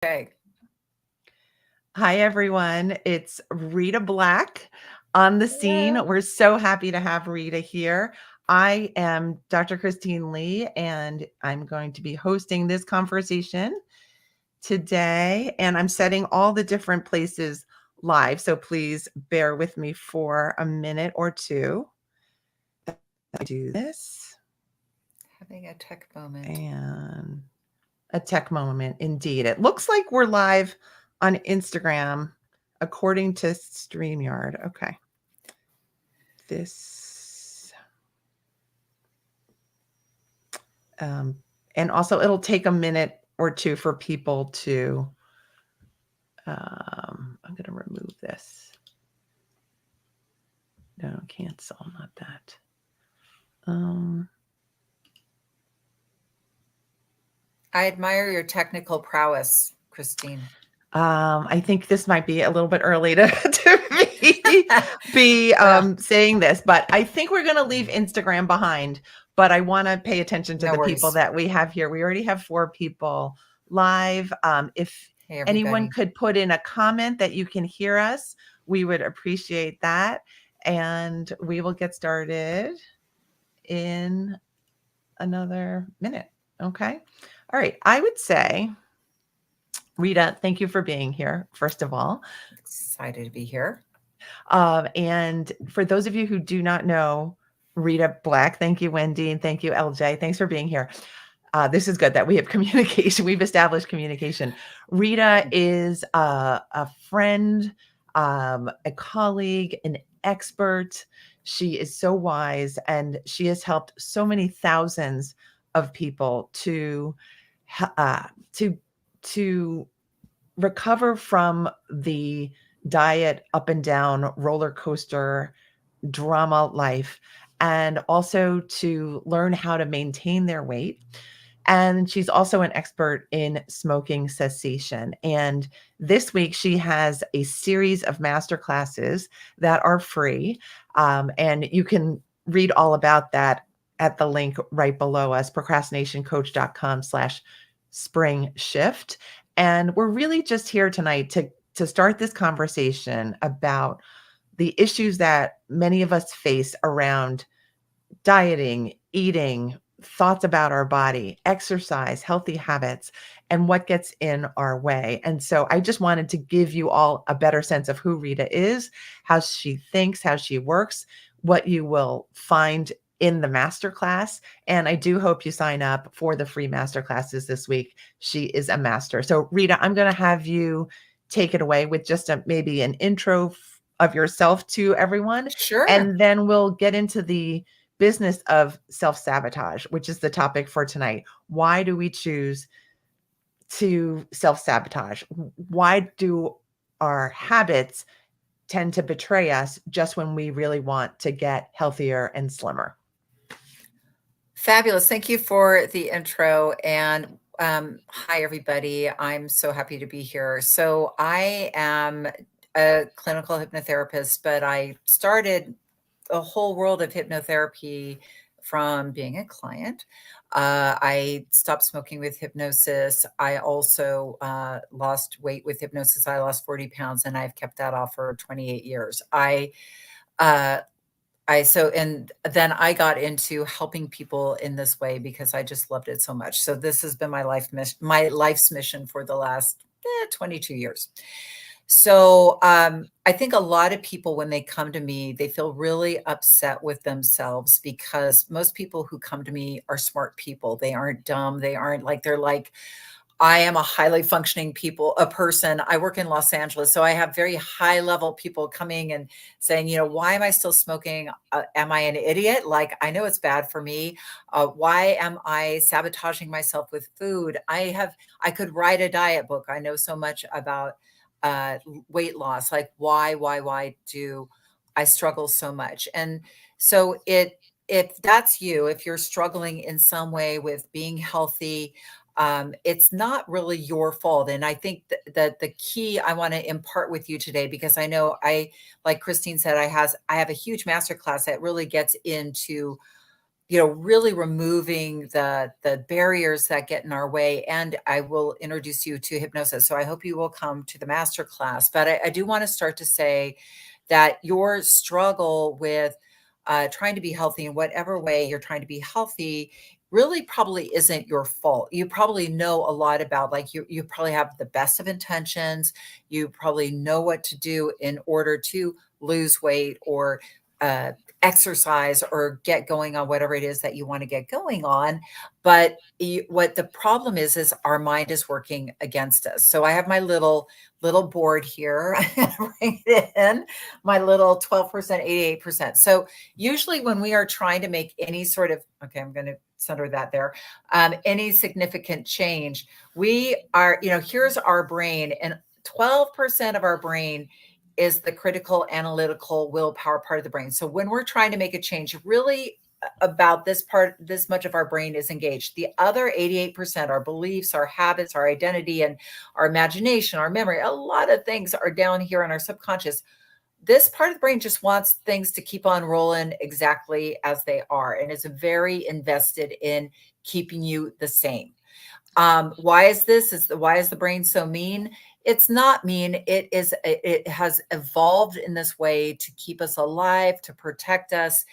Okay. Hi, everyone. It's Rita Black on the scene. Hello. We're so happy to have Rita here. I am Dr. Christine Lee, and I'm going to be hosting this conversation today. And I'm setting all the different places live. So please bear with me for a minute or two. I do this Having a tech moment. and a tech moment indeed. It looks like we're live on Instagram according to StreamYard. Okay. This um, and also it'll take a minute or two for people to I'm going to remove this. No, cancel, not that. Um, I admire your technical prowess, Christine. I think this might be a little bit early to, be Well, saying this, but I think we're going to leave Instagram behind. But I want to pay attention to no the people worries. that we have here. We already have 4 people live. If Hey, anyone everybody. could put in a comment that you can hear us, we would appreciate that. And we will get started in another minute. Okay. All right. I would say, Rita, thank you for being here, first of all. Excited to be here. And for those of you who do not know Rita Black, thank you, Wendy, and thank you, LJ. Thanks for being here. This is good that we have communication. We've established communication. Rita is a friend, a colleague, an expert. She is so wise, and she has helped so many thousands of people uh, to to recover from the diet up and down roller coaster drama life, and also to learn how to maintain their weight. And she's also an expert in smoking cessation. And this week, she has a series of master classes that are free. And you can read all about that at the link right below us, procrastinationcoach.com/spring shift. And we're really just here tonight to start this conversation about the issues that many of us face around dieting, eating, thoughts about our body, exercise, healthy habits, and what gets in our way. And so I just wanted to give you all a better sense of who Rita is, how she thinks, how she works, what you will find in the masterclass. And I do hope you sign up for the free masterclasses this week. She is a master. So Rita, I'm going to have you take it away with just maybe an intro of yourself to everyone, Sure. and then we'll get into the business of self-sabotage, which is the topic for tonight. Why do we choose to self-sabotage? Why do our habits tend to betray us just when we really want to get healthier and slimmer? Fabulous. Thank you for the intro. And hi, everybody. I'm so happy to be here. So, I am a clinical hypnotherapist, but I started a whole world of hypnotherapy from being a client. I stopped smoking with hypnosis. I also lost weight with hypnosis. I lost 40 pounds and I've kept that off for 28 years. Uh, and then I got into helping people in this way because I just loved it so much. So this has been my life's mission for the last 22 years. So I think a lot of people, when they come to me, they feel really upset with themselves because most people who come to me are smart people. They aren't dumb. They aren't like, they're like, I am a highly functioning a person. I work in Los Angeles, so I have very high level people coming and saying, why am I still smoking? Am I an idiot? Like, I know it's bad for me. Why am I sabotaging myself with food? I could write a diet book. I know so much about weight loss. Like, why do I struggle so much? And so if that's you, if you're struggling in some way with being healthy, it's not really your fault. And I think that the key I want to impart with you today, because I know like Christine said, I have a huge masterclass that really gets into really removing the barriers that get in our way. And I will introduce you to hypnosis. So I hope you will come to the master class. But I do want to start to say that your struggle with trying to be healthy in whatever way you're trying to be healthy really probably isn't your fault. You probably know a lot about, like, you probably have the best of intentions. You probably know what to do in order to lose weight or uh, exercise or get going on whatever it is that you want to get going on. But what the problem is our mind is working against us. So I have my little board here. I'm gonna bring it in, my little 12%, 88%. So usually when we are trying to make any sort of, okay, I'm going to center that there, any significant change, we are, here's our brain, and 12% of our brain is the critical analytical willpower part of the brain. So when we're trying to make a change, really about this part, this much of our brain is engaged. The other 88%, our beliefs, our habits, our identity, and our imagination, our memory, a lot of things are down here in our subconscious. This part of the brain just wants things to keep on rolling exactly as they are, and is very invested in keeping you the same. Why is this? Why is the brain so mean? It's not mean. It has evolved in this way to keep us alive, to protect us.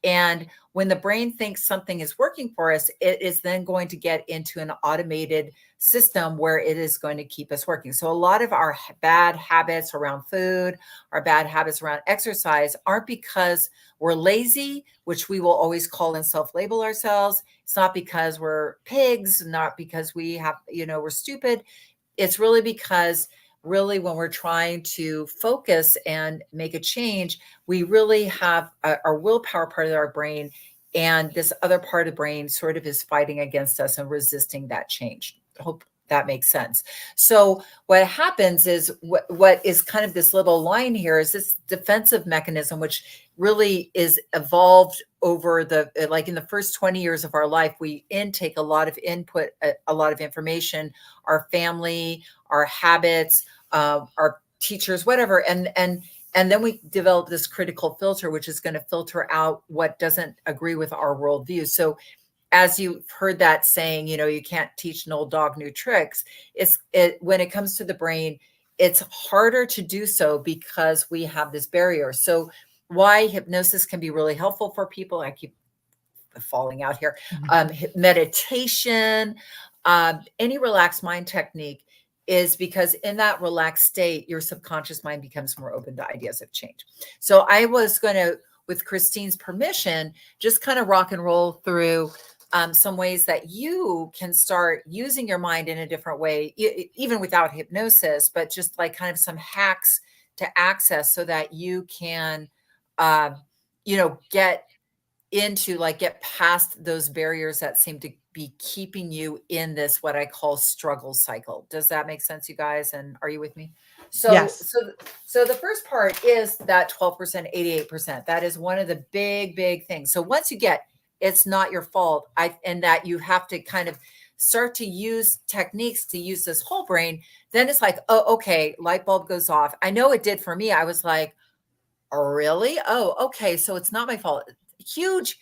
And when the brain thinks something is working for us, it is then going to get into an automated system where it is going to keep us working. So a lot of our bad habits around food, our bad habits around exercise aren't because we're lazy, which we will always call and self-label ourselves. It's not because we're pigs, not because we have, we're stupid. It's really because really when we're trying to focus and make a change, we really have our willpower part of our brain, and this other part of the brain sort of is fighting against us and resisting that change. I hope that makes sense. So what happens is what is kind of this little line here is this defensive mechanism, which really is evolved over the, like in the first 20 years of our life, we intake a lot of input, a lot of information, our family, our habits, our teachers, whatever. And then we develop this critical filter, which is going to filter out what doesn't agree with our worldview. So as you've heard that saying, you can't teach an old dog new tricks. When it comes to the brain, it's harder to do so because we have this barrier. So why hypnosis can be really helpful for people. I keep falling out here. Meditation, any relaxed mind technique is because in that relaxed state, your subconscious mind becomes more open to ideas of change. So I was going to, with Christine's permission, just kind of rock and roll through some ways that you can start using your mind in a different way, even without hypnosis, but just like kind of some hacks to access so that you can, uh, get get past those barriers that seem to be keeping you in this, what I call struggle cycle. Does that make sense, you guys? And are you with me? So, Yes. so, so the first part is that 12%, 88%. That is one of the big, big things. So once you get, it's not your fault. And that you have to kind of start to use techniques to use this whole brain. Then it's like, oh, okay, light bulb goes off. I know it did for me. I was like, oh, really? Oh, okay. So it's not my fault. Huge,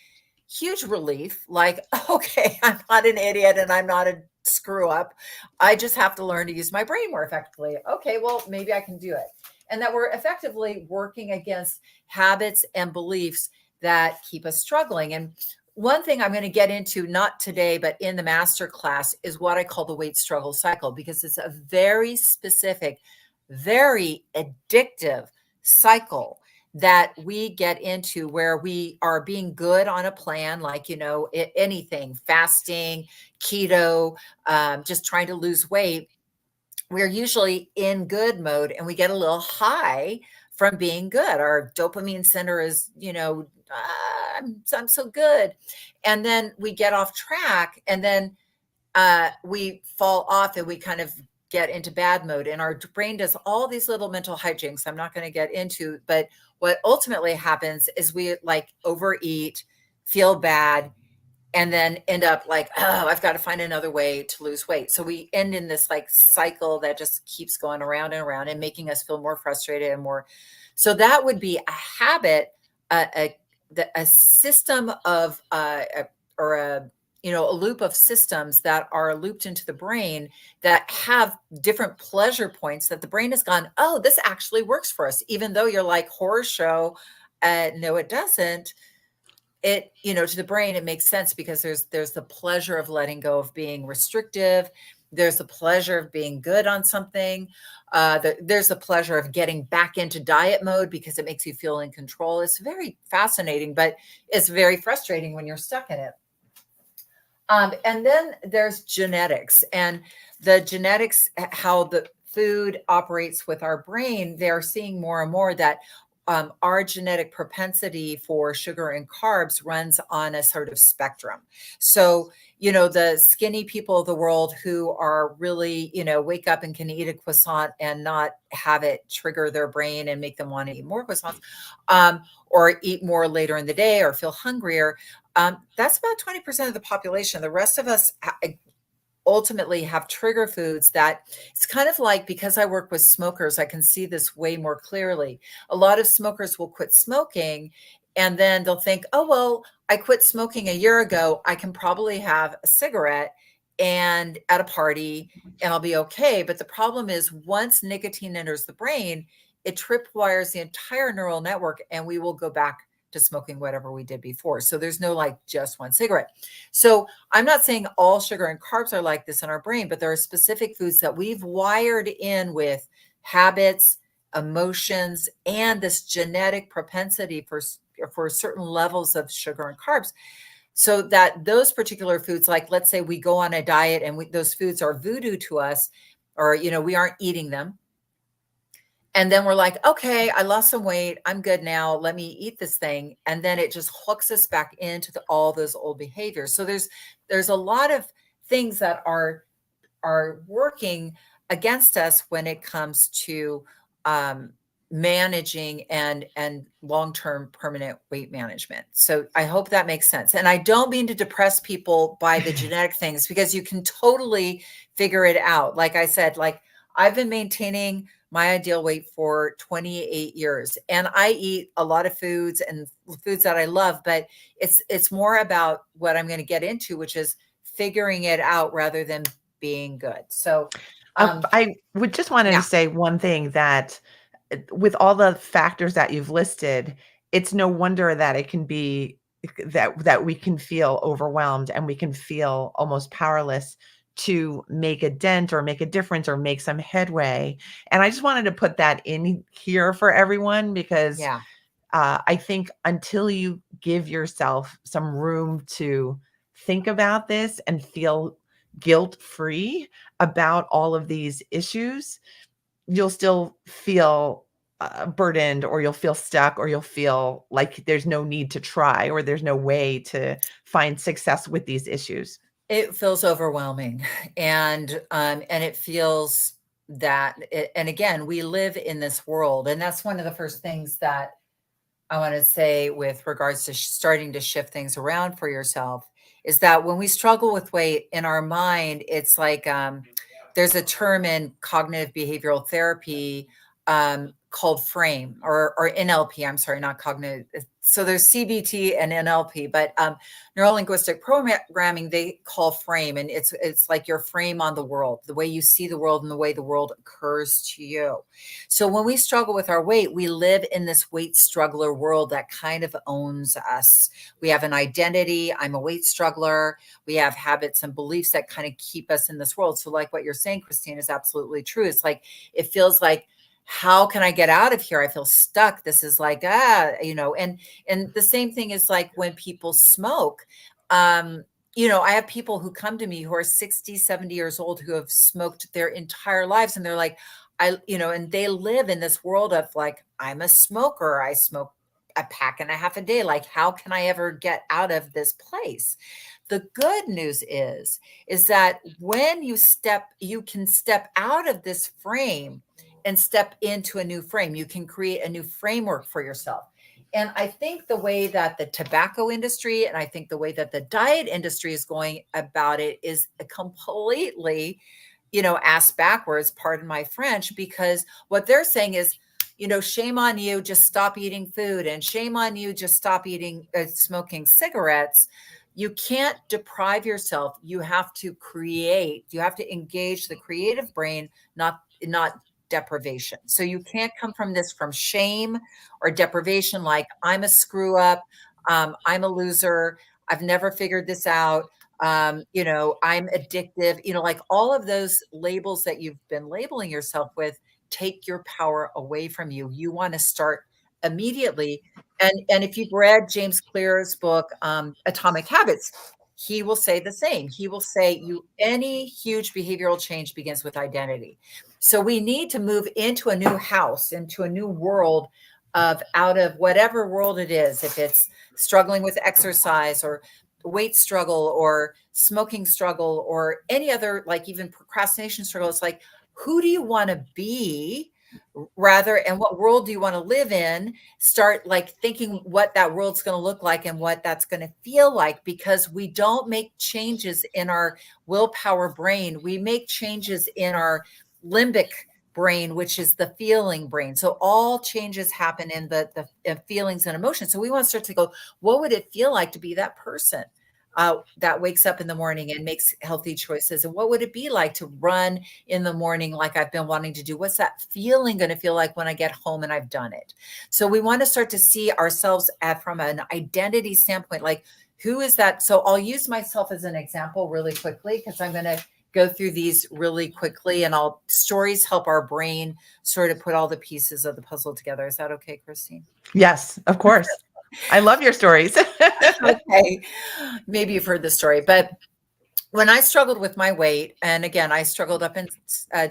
huge relief. Like, okay, I'm not an idiot and I'm not a screw up. I just have to learn to use my brain more effectively. Okay, well, maybe I can do it. And that we're effectively working against habits and beliefs that keep us struggling. And one thing I'm going to get into, not today, but in the master class, is what I call the weight struggle cycle, because it's a very specific, very addictive cycle that we get into where we are being good on a plan, like, anything, fasting, keto, just trying to lose weight. We're usually in good mode and we get a little high from being good. Our dopamine center is, I'm so good. And then we get off track, and then we fall off and we kind of get into bad mode, and our brain does all these little mental hijinks I'm not going to get into. But what ultimately happens is we like overeat, feel bad, and then end up like, oh, I've got to find another way to lose weight. So we end in this like cycle that just keeps going around and around and making us feel more frustrated and more. So that would be a habit, a system of or a a loop of systems that are looped into the brain that have different pleasure points that the brain has gone, oh, this actually works for us, even though you're like, horror show, no it doesn't. It, to the brain it makes sense because there's the pleasure of letting go of being restrictive, there's the pleasure of being good on something, there's the pleasure of getting back into diet mode because it makes you feel in control. It's very fascinating, but it's very frustrating when you're stuck in it. And then there's genetics, and the genetics, how the food operates with our brain. They're seeing more and more that our genetic propensity for sugar and carbs runs on a sort of spectrum. So, the skinny people of the world who are really, wake up and can eat a croissant and not have it trigger their brain and make them want to eat more croissants, or eat more later in the day or feel hungrier. That's about 20% of the population. The rest of us ultimately have trigger foods that it's kind of like, because I work with smokers, I can see this way more clearly. A lot of smokers will quit smoking and then they'll think, oh, well, I quit smoking a year ago. I can probably have a cigarette and at a party and I'll be okay. But the problem is once nicotine enters the brain, it tripwires the entire neural network and we will go back to smoking whatever we did before. So there's no like just one cigarette. So I'm not saying all sugar and carbs are like this in our brain, but there are specific foods that we've wired in with habits, emotions, and this genetic propensity for certain levels of sugar and carbs. So that those particular foods, like let's say we go on a diet and those foods are voodoo to us, or we aren't eating them, and then we're like, okay, I lost some weight. I'm good now. Let me eat this thing. And then it just hooks us back into all those old behaviors. So there's a lot of things that are working against us when it comes to managing and long-term permanent weight management. So I hope that makes sense. And I don't mean to depress people by the genetic things, because you can totally figure it out. Like I said, like I've been maintaining my ideal weight for 28 years and I eat a lot of foods and foods that I love, but it's more about what I'm going to get into, which is figuring it out rather than being good. So I would just wanted to yeah, say one thing, that with all the factors that you've listed, it's no wonder that it can be that we can feel overwhelmed and we can feel almost powerless to make a dent or make a difference or make some headway. And I just wanted to put that in here for everyone, because yeah. I think until you give yourself some room to think about this and feel guilt free about all of these issues, you'll still feel burdened, or you'll feel stuck, or you'll feel like there's no need to try, or there's no way to find success with these issues. It feels overwhelming, and it feels that and again, we live in this world, and that's one of the first things that I want to say with regards to starting to shift things around for yourself, is that when we struggle with weight in our mind, it's like there's a term in cognitive behavioral therapy called frame, or NLP. I'm sorry, not cognitive. So there's CBT and NLP, but neuro linguistic programming they call frame, and it's like your frame on the world, the way you see the world and the way the world occurs to you. So when we struggle with our weight, we live in this weight struggler world that kind of owns us. We have an identity. I'm a weight struggler. We have habits and beliefs that kind of keep us in this world. So like what you're saying, Christine, is absolutely true. It's like, it feels like, how can I get out of here? I feel stuck. This is like, and the same thing is like when people smoke. I have people who come to me who are 60, 70 years old who have smoked their entire lives. And they're like, and they live in this world of like, I'm a smoker. I smoke a pack and a half a day. Like, how can I ever get out of this place? The good news is that when you can step out of this frame and step into a new frame. You can create a new framework for yourself. And I think the way that the tobacco industry and I think the way that the diet industry is going about it is completely, ass backwards, pardon my French, because what they're saying is, shame on you, just stop eating food, and shame on you, just stop eating, smoking cigarettes. You can't deprive yourself. You have to create, you have to engage the creative brain, not deprivation. So you can't come from this from shame or deprivation, like I'm a screw up, I'm a loser, I've never figured this out, I'm addictive, like all of those labels that you've been labeling yourself with take your power away from you. You want to start immediately. And if you've read James Clear's book, Atomic Habits, he will say the same. He will say any huge behavioral change begins with identity. So we need to move into a new house, into a new world of out of whatever world it is, if it's struggling with exercise or weight struggle or smoking struggle or any other, like even procrastination struggle. It's like, who do you want to be, rather, and what world do you want to live in? Start like thinking what that world's going to look like and what that's going to feel like, because we don't make changes in our willpower brain. We make changes in our limbic brain, which is the feeling brain. So all changes happen in the feelings and emotions. So we want to start to go, what would it feel like to be that person that wakes up in the morning and makes healthy choices? And what would it be like to run in the morning like I've been wanting to do? What's that feeling going to feel like when I get home and I've done it? So we want to start to see ourselves from an identity standpoint, like who is that? So I'll use myself as an example really quickly, because I'm going to go through these really quickly, and stories help our brain sort of put all the pieces of the puzzle together. Is that okay, Christine? Yes, of course. I love your stories. Okay. Maybe you've heard the story, but when I struggled with my weight, and again, I struggled up and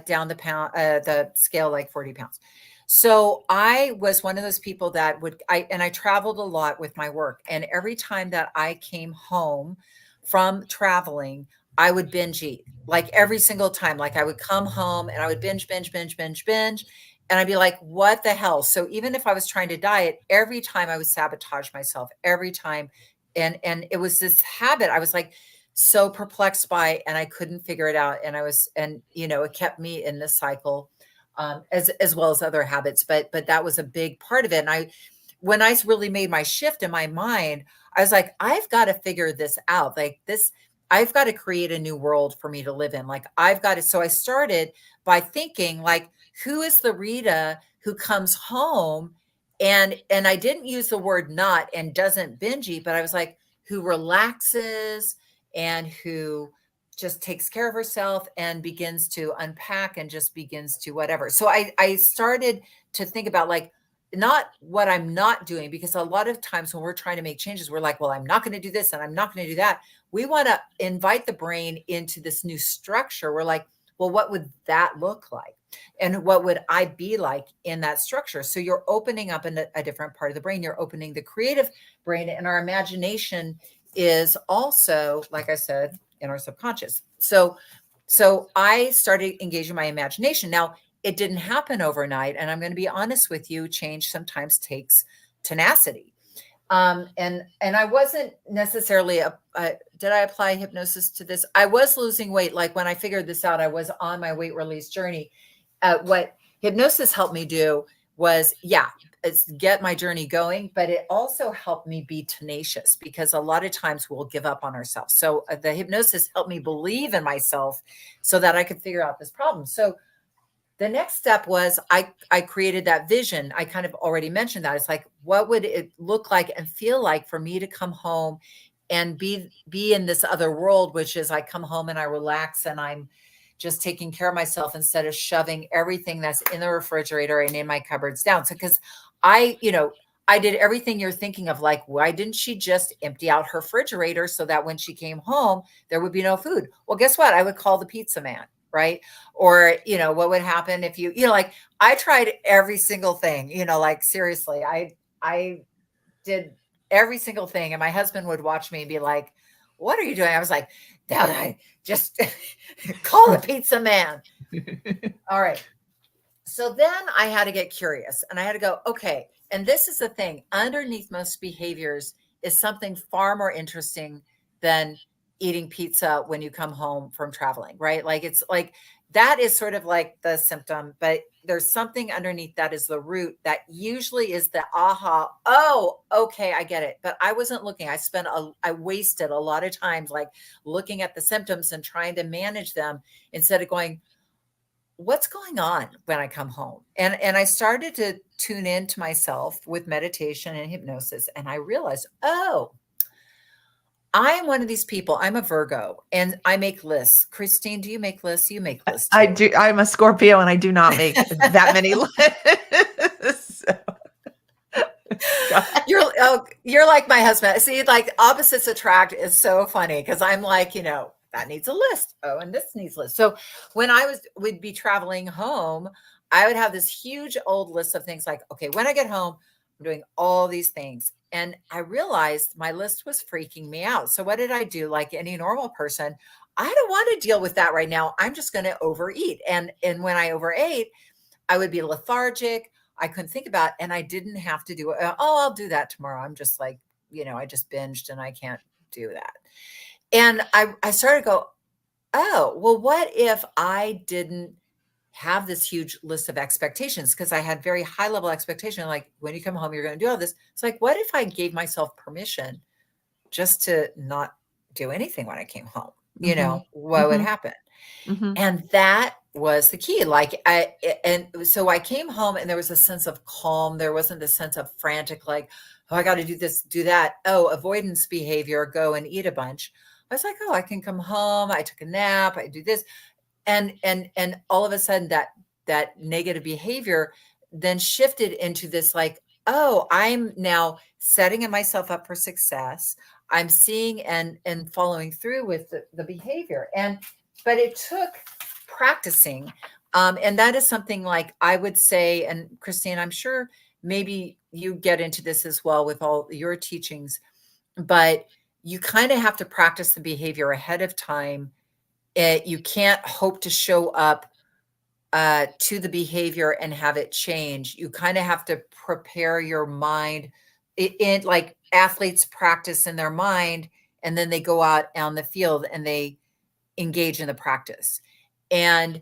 down the scale like 40 pounds. So I was one of those people that I traveled a lot with my work. And every time that I came home from traveling, I would binge eat, like every single time. Like I would come home and I would binge, binge, binge, binge, binge. And I'd be like, what the hell? So even if I was trying to diet, every time I would sabotage myself, every time. And it was this habit. I was like, so perplexed by, and I couldn't figure it out. And it kept me in this cycle, as well as other habits. But that was a big part of it. And when I really made my shift in my mind, I was like, I've got to figure this out. Like this, I've got to create a new world for me to live in. Like I've got to. So I started by thinking, like, who is the Rita who comes home and I didn't use the word not and doesn't binge eat, but I was like, who relaxes and who just takes care of herself and begins to unpack and just begins to whatever. So I started to think about, like, not what I'm not doing, because a lot of times when we're trying to make changes, we're like, well, I'm not going to do this and I'm not going to do that. We want to invite the brain into this new structure. We're like, well, what would that look like? And what would I be like in that structure? So you're opening up a different part of the brain. You're opening the creative brain, and our imagination is also, like I said, in our subconscious. So I started engaging my imagination. Now, it didn't happen overnight, and I'm going to be honest with you, change sometimes takes tenacity. And I wasn't necessarily did I apply hypnosis to this? I was losing weight. Like when I figured this out, I was on my weight release journey. What hypnosis helped me do was, yeah, get my journey going, but it also helped me be tenacious, because a lot of times we'll give up on ourselves. So the hypnosis helped me believe in myself so that I could figure out this problem. So the next step was I created that vision. I kind of already mentioned that. It's like, what would it look like and feel like for me to come home and be in this other world, which is I come home and I relax and I'm just taking care of myself instead of shoving everything that's in the refrigerator and in my cupboards down. So because I did everything you're thinking of, like, why didn't she just empty out her refrigerator so that when she came home, there would be no food? Well, guess what? I would call the pizza man, right? Or, what would happen if like, I tried every single thing, like seriously, I did every single thing. And my husband would watch me and be like, what are you doing? I was like, "Dad, I just call the pizza man." All right. So then I had to get curious and I had to go, okay. And this is the thing, underneath most behaviors is something far more interesting than eating pizza when you come home from traveling, right? Like, it's like that is sort of like the symptom, but there's something underneath that is the root that usually is the aha. Oh, okay, I get it. But I wasn't looking. I wasted a lot of times like looking at the symptoms and trying to manage them instead of going, what's going on when I come home? And I started to tune into myself with meditation and hypnosis. And I realized, oh, I am one of these people. I'm a Virgo and I make lists. Christine, do you make lists? You make lists I too. do. I'm a Scorpio and I do not make that many lists. So, go ahead. You're like my husband. See, like opposites attract is so funny because I'm like, that needs a list. Oh, and this needs a list. So when would be traveling home, I would have this huge old list of things like, okay, when I get home, I'm doing all these things. And I realized my list was freaking me out. So what did I do? Like any normal person, I don't want to deal with that right now. I'm just going to overeat. And when I overate, I would be lethargic. I couldn't think about, and I didn't have to do it. Oh, I'll do that tomorrow. I'm just like, I just binged and I can't do that. And I started to go, oh, well, what if I didn't have this huge list of expectations? Because I had very high level expectation, like when you come home, you're going to do all this. It's like, what if I gave myself permission just to not do anything when I came home? Mhm. What would Mhm. happen? Mhm. And that was the key. And so I came home and there was a sense of calm. There wasn't the sense of frantic, like, oh, I got to do this, do that. Oh, avoidance behavior, go and eat a bunch. I was like, oh, I can come home. I took a nap. I do this. And all of a sudden that negative behavior then shifted into this like, oh, I'm now setting myself up for success. I'm seeing and following through with the behavior. But it took practicing. And that is something like I would say, and Christine, I'm sure maybe you get into this as well with all your teachings, but you kind of have to practice the behavior ahead of time. You can't hope to show up to the behavior and have it change. You kind of have to prepare your mind. Like athletes practice in their mind, and then they go out on the field and they engage in the practice. And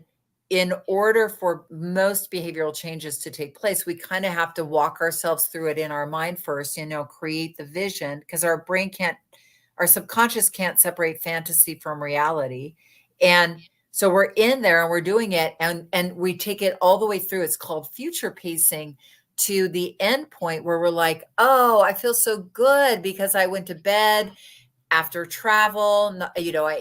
in order for most behavioral changes to take place, we kind of have to walk ourselves through it in our mind first, create the vision because our subconscious can't separate fantasy from reality. And so we're in there and we're doing it and we take it all the way through. It's called future pacing to the end point where we're like, oh, I feel so good because I went to bed after travel, I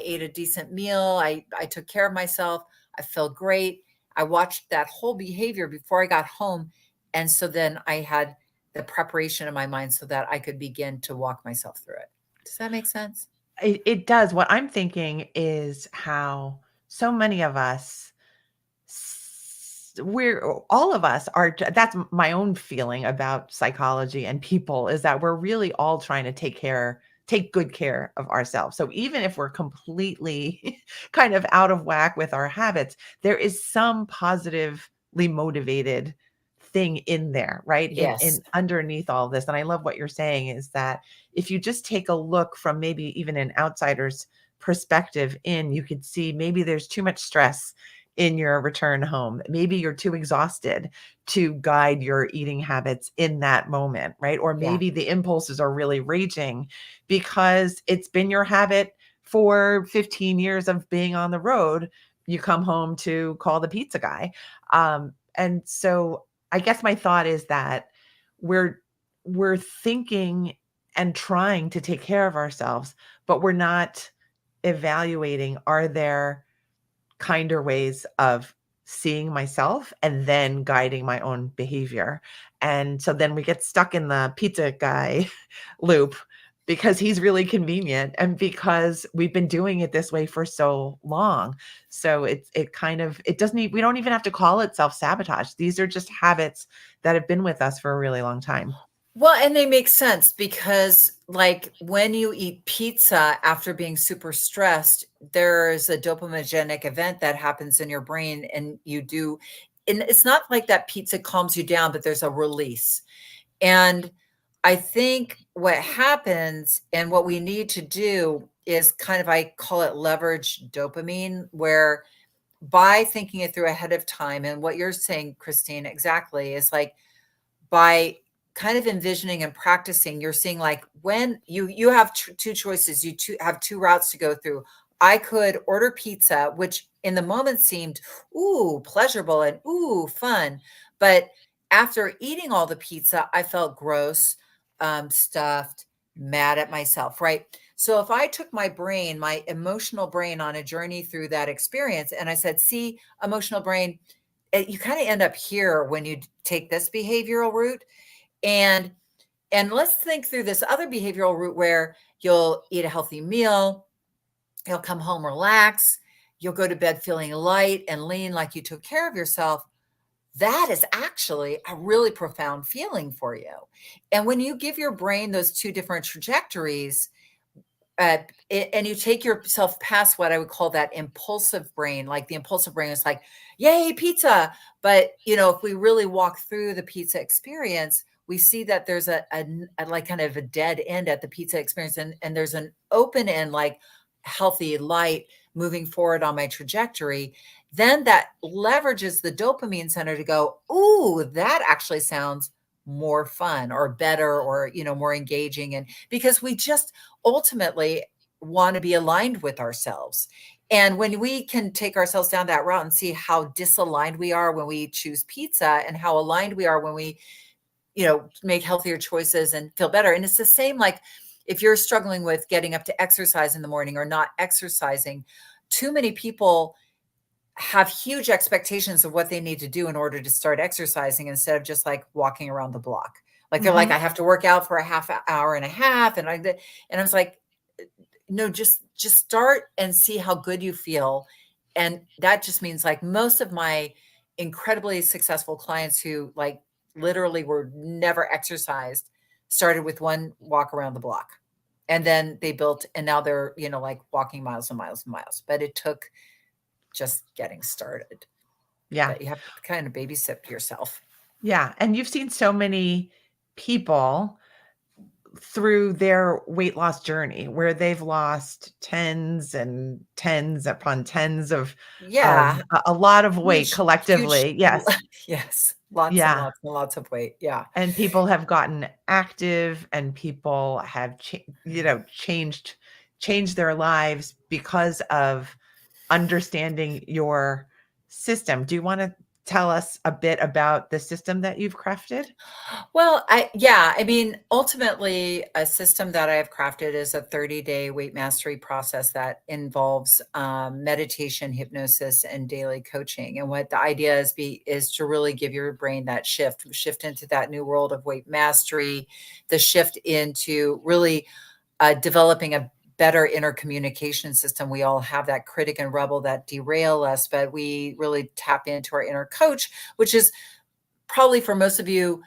ate a decent meal. I took care of myself. I felt great. I watched that whole behavior before I got home. And so then I had the preparation in my mind so that I could begin to walk myself through it. Does that make sense? It does. What I'm thinking is how so many of us we're all of us are that's my own feeling about psychology and people is that we're really all trying to take good care of ourselves. So even if we're completely kind of out of whack with our habits, there is some positively motivated thing in there, right? In Yes. underneath all this. And I love what you're saying is that if you just take a look from maybe even an outsider's perspective in, you could see maybe there's too much stress in your return home. Maybe you're too exhausted to guide your eating habits in that moment, right? Or Yeah. maybe the impulses are really raging because it's been your habit for 15 years of being on the road. You come home to call the pizza guy. And so I guess my thought is that we're we're thinking and trying to take care of ourselves, but we're not evaluating, are there kinder ways of seeing myself and then guiding my own behavior. And so then we get stuck in the pizza guy loop because he's really convenient and because we've been doing it this way for so long. So it kind of it doesn't we don't even have to call it self-sabotage. These are just habits that have been with us for a really long time. Well, and they make sense because, like, when you eat pizza after being super stressed, there's a dopaminergic event that happens in your brain, and it's not like that pizza calms you down, but there's a release. And I think what happens and what we need to do is kind of, I call it leverage dopamine, where by thinking it through ahead of time, and what you're saying, Christine, exactly, is like by kind of envisioning and practicing, you're seeing like when you have two choices, have two routes to go through. I could order pizza, which in the moment seemed ooh pleasurable and ooh fun, but after eating all the pizza, I felt gross, stuffed, mad at myself, right? So if I took my brain, my emotional brain, on a journey through that experience, and I said, see, emotional brain, you kind of end up here when you take this behavioral route, and let's think through this other behavioral route where you'll eat a healthy meal, you'll come home relax, you'll go to bed feeling light and lean, like you took care of yourself. That is actually a really profound feeling for you. And when you give your brain those two different trajectories, and you take yourself past what I would call that impulsive brain. Like the impulsive brain is like, yay, pizza. But, if we really walk through the pizza experience, we see that there's a like kind of a dead end at the pizza experience. And there's an open end, like healthy light moving forward on my trajectory. Then that leverages the dopamine center to go, ooh, that actually sounds more fun or better, or, more engaging. And because we just ultimately want to be aligned with ourselves. And when we can take ourselves down that route and see how disaligned we are when we choose pizza, and how aligned we are when we, make healthier choices and feel better. And it's the same, like if you're struggling with getting up to exercise in the morning or not exercising, too many people have huge expectations of what they need to do in order to start exercising, instead of just like walking around the block. Like they're like, Mhm. I have to work out for a half hour and a half. And I was like, no, just start and see how good you feel. And that just means, like, most of my incredibly successful clients who like literally were never exercised started with one walk around the block. And then they built, and now they're, like walking miles and miles and miles. But it took just getting started. Yeah. But you have to kind of babysit yourself. Yeah. And you've seen so many people through their weight loss journey where they've lost tens and tens upon tens of Yeah, a lot of weight huge, huge, collectively. Yes. yes, lots and Yeah. lots and lots of weight. Yeah. And people have gotten active, and people have changed their lives because of understanding your system. Do you want to tell us a bit about the system that you've crafted? Well, I mean, ultimately, a system that I have crafted is a 30-day weight mastery process that involves meditation, hypnosis, and daily coaching. And what the idea is to really give your brain that shift into that new world of weight mastery, the shift into really developing a better intercommunication system. We all have that critic and rebel that derail us, but we really tap into our inner coach, which is probably for most of you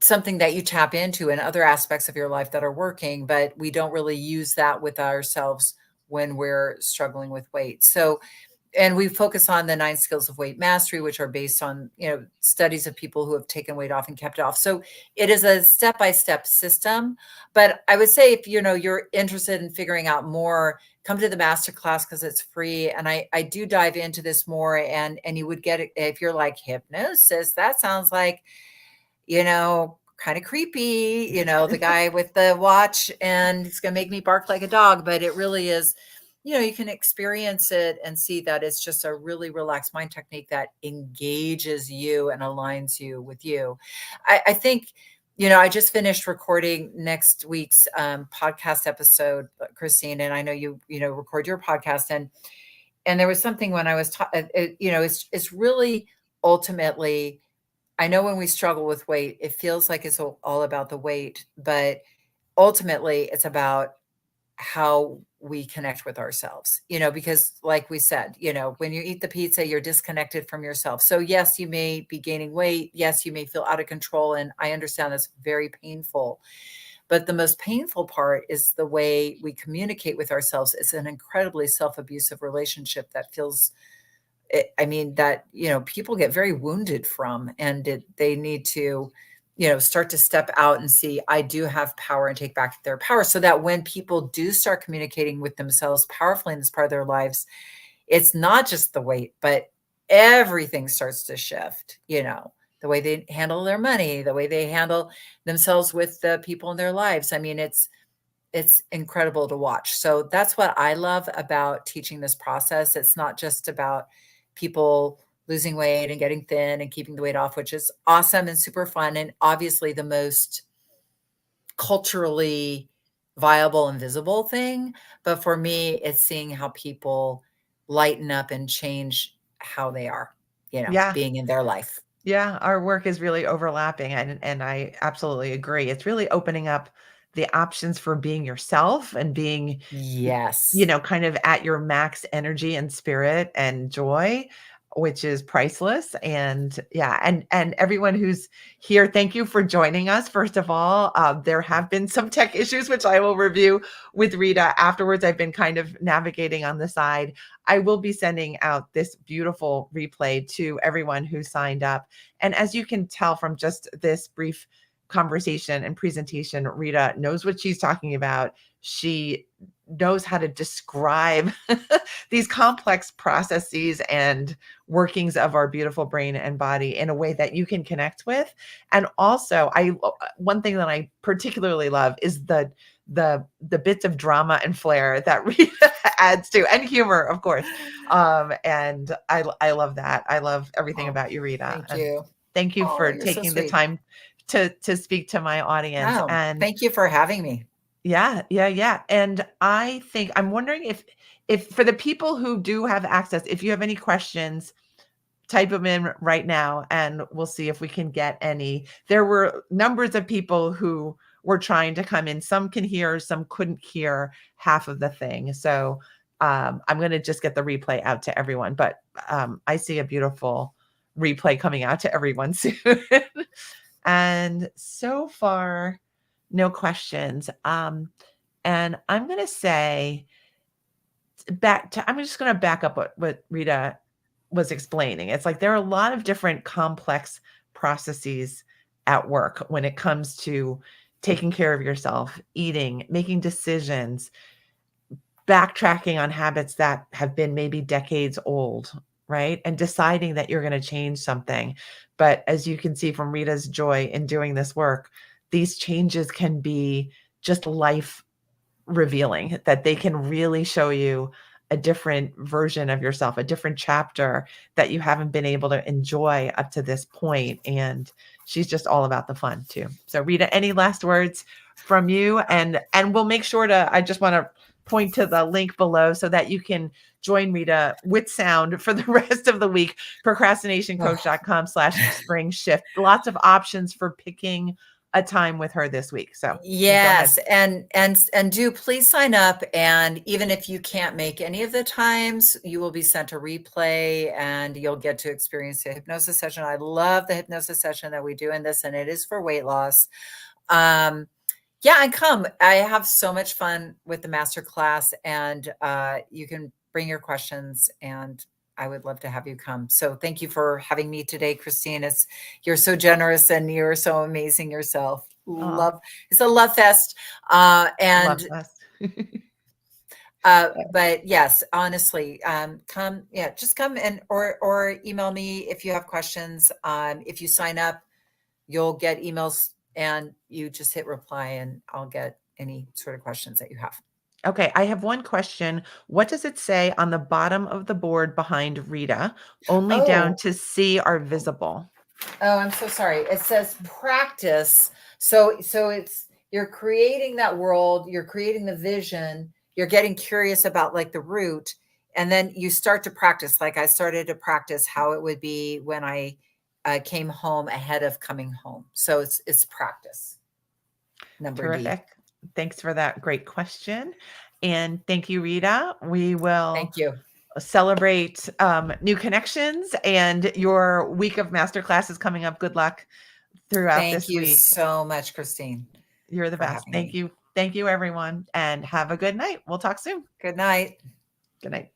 something that you tap into in other aspects of your life that are working, but we don't really use that with ourselves when we're struggling with weight. So, and we focus on the 9 skills of weight mastery, which are based on, studies of people who have taken weight off and kept it off. So it is a step-by-step system. But I would say, if you're interested in figuring out more, come to the masterclass because it's free. And I do dive into this more, and you would get it if you're like, hypnosis, that sounds like, kind of creepy, the guy with the watch and he's going to make me bark like a dog. But it really is, you can experience it and see that it's just a really relaxed mind technique that engages you and aligns you with you. I think, I just finished recording next week's podcast episode, Christine, and I know you record your podcast, and there was something when I was, it's really ultimately, I know when we struggle with weight, it feels like it's all about the weight, but ultimately it's about how we connect with ourselves, because like we said, when you eat the pizza, you're disconnected from yourself. So yes, you may be gaining weight. Yes, you may feel out of control. And I understand that's very painful. But the most painful part is the way we communicate with ourselves. It's an incredibly self-abusive relationship that feels, I mean, that, people get very wounded from, and they need to, start to step out and see, I do have power, and take back their power, so that when people do start communicating with themselves powerfully in this part of their lives, it's not just the weight, but everything starts to shift, the way they handle their money, the way they handle themselves with the people in their lives. I mean, it's incredible to watch. So that's what I love about teaching this process. It's not just about people losing weight and getting thin and keeping the weight off, which is awesome and super fun, and obviously the most culturally viable and visible thing. But for me, it's seeing how people lighten up and change how they are, Yeah. being in their life. Yeah, our work is really overlapping, and I absolutely agree. It's really opening up the options for being yourself and being, Yes. kind of at your max energy and spirit and joy, which is priceless. And yeah, and everyone who's here, thank you for joining us. First of all, there have been some tech issues, which I will review with Rita afterwards. I've been kind of navigating on the side. I will be sending out this beautiful replay to everyone who signed up. And as you can tell from just this brief conversation and presentation, Rita knows what she's talking about. She knows how to describe these complex processes and workings of our beautiful brain and body in a way that you can connect with. And also, I one thing that I particularly love is the bits of drama and flair that Rita adds to, and humor, of course. And I love that. I love everything Oh, about you, Rita. thank And you. thank you Oh, for you're so taking the sweet. time to speak to my audience. Oh, And thank you for having me. yeah, yeah, yeah. And I think I'm wondering if for the people who do have access, if you have any questions, type them in right now and we'll see if we can get any. There were numbers of people who were trying to come in. Some can hear, some couldn't hear half of the thing. So I'm going to just get the replay out to everyone. But I see a beautiful replay coming out to everyone soon. And so far, no questions. And I'm going to say I'm just going to back up what Rita was explaining. It's like there are a lot of different complex processes at work when it comes to taking care of yourself, eating, making decisions, backtracking on habits that have been maybe decades old, right? And deciding that you're going to change something. But as you can see from Rita's joy in doing this work, these changes can be just life revealing, that they can really show you a different version of yourself, a different chapter that you haven't been able to enjoy up to this point. And she's just all about the fun too. So Rita, any last words from you? And we'll make sure to, I just want to point to the link below so that you can join Rita with sound for the rest of the week. Oh, Procrastinationcoach.com/spring shift. Lots of options for picking a time with her this week. So go ahead. yes, and do please sign up. And even if you can't make any of the times, you will be sent a replay, and you'll get to experience the hypnosis session. I love the hypnosis session that we do in this, and it is for weight loss. Um, yeah, and come. I have so much fun with the master class, and you can bring your questions, and I would love to have you come. So thank you for having me today, Christine. You're so generous and you're so amazing yourself. Oh, Love, it's a love fest. love And us. but yes, honestly, come, yeah, just come, and or email me if you have questions. If you sign up, you'll get emails, and you just hit reply, and I'll get any sort of questions that you have. Okay, I have one question. What does it say on the bottom of the board behind Rita? Only down Oh, to C are visible. oh, I'm so sorry. It says practice. So it's, you're creating that world, you're creating the vision, you're getting curious about like the route, and then you start to practice. Like I started to practice how it would be when I came home ahead of coming home. So it's practice. Number D. Terrific. Thanks for that great question. And thank you, Rita. We will Thank you. celebrate new connections, and your week of masterclass is coming up. Good luck throughout Thank this you week. so much, Christine, You're the for best. having Thank me. you. Thank you, everyone. And have a good night. We'll talk soon. Good night. Good night.